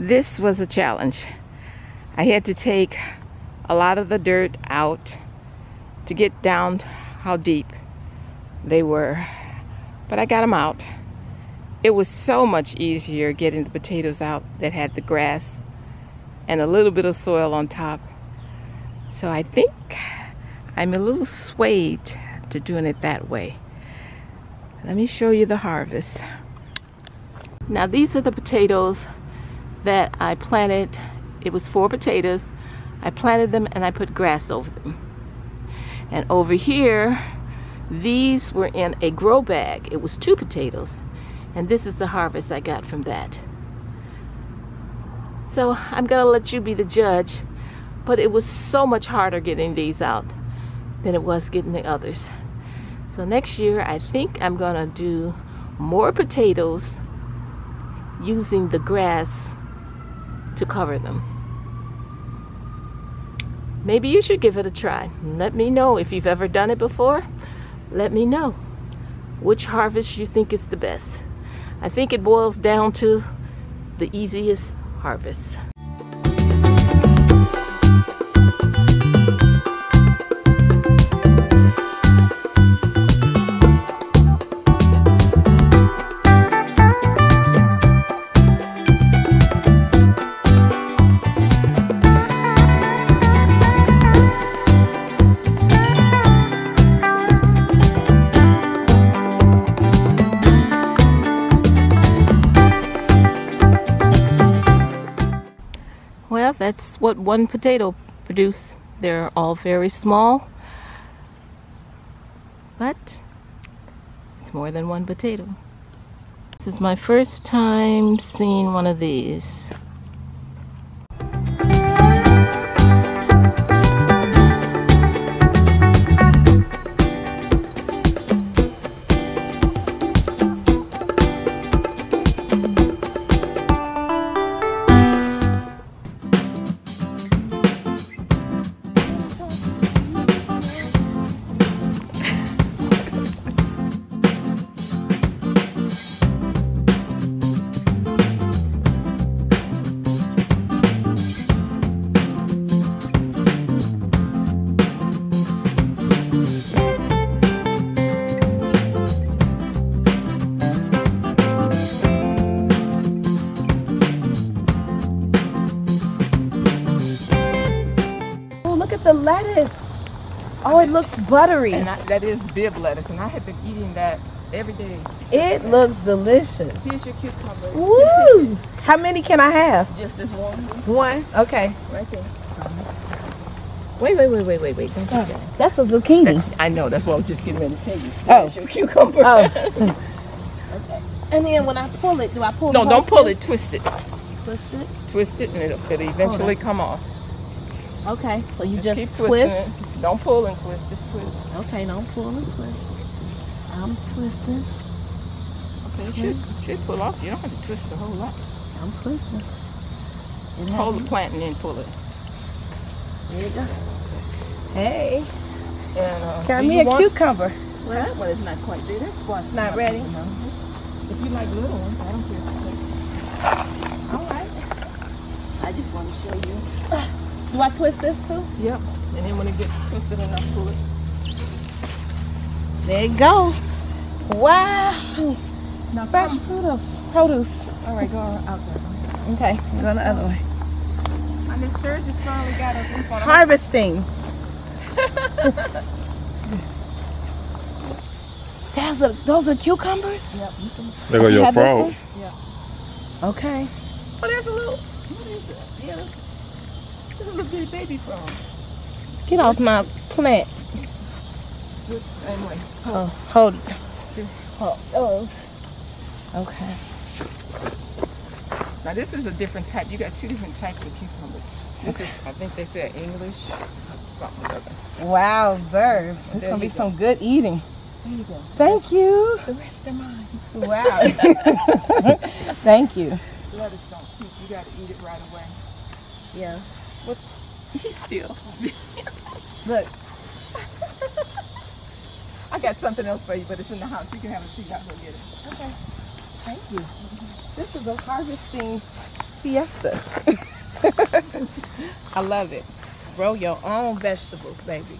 This was a challenge. I had to take a lot of the dirt out to get down how deep they were, but I got them out. It was so much easier getting the potatoes out that had the grass and a little bit of soil on top. So I think I'm a little swayed to doing it that way. Let me show you the harvest. Now these are the potatoes that I planted. It was 4 potatoes. I planted them and I put grass over them. And over here, these were in a grow bag. It was 2 potatoes. And this is the harvest I got from that. So I'm gonna let you be the judge, but it was so much harder getting these out than it was getting the others. So next year, I think I'm gonna do more potatoes using the grass to cover them. Maybe you should give it a try. Let me know if you've ever done it before. Let me know which harvest you think is the best. I think it boils down to the easiest harvest. Well, that's what one potato produced. They're all very small, but it's more than one potato. This is my first time seeing one of these. The lettuce. Oh, it looks buttery. And that is bib lettuce, and I have been eating that every day. It looks delicious. Here's your cucumber. Woo! How many can I have? Just this one. One? Okay. Right there. Wait. Don't do that. That's a zucchini. I know. That's what I was just getting ready to tell you. Oh. Here's your cucumber. Oh. Okay. And then when I pull it, do I pull it? No, don't pull it. Twist it. Twist it? Twist it, and it'll eventually come off. Okay, so you just keep twist. It. Don't pull and twist, just twist. Okay, don't pull and twist. I'm twisting. Okay, it should pull off. You don't have to twist the whole lot. I'm twisting. Hold the plant and then pull it. There you go. Hey. And got me a cucumber. Well, that one is not quite there. That's squash. Not ready? If you like little ones, I don't care. All right. I just want to show you. Do I twist this too? Yep. And then when it gets twisted enough, pull it. There you go. Wow. Now fresh produce. All right, go out there. Okay, I'm going the other way. And this Sturgis finally got a roof on. Harvesting. Those are cucumbers? Yep. There go your frog. Yeah. Okay. Oh, there's a little. What is it? Yeah. This is a little bitty baby frog. Get off my plant. Look the same way. Oh, hold it. Oh, those. Okay. Now this is a different type. You got 2 different types of cucumbers. This is, I think they said English, something or other. Wow, Verve. It's There gonna be you go. some good eating. There you go. Thank you. The rest are mine. Wow. Thank you. Lettuce don't keep. You got to eat it right away. Yeah. What? He's still. Look. I got something else for you, but it's in the house. You can have a seat. I'll go get it. Okay. Thank you. This is a harvesting fiesta. I love it. Grow your own vegetables, baby.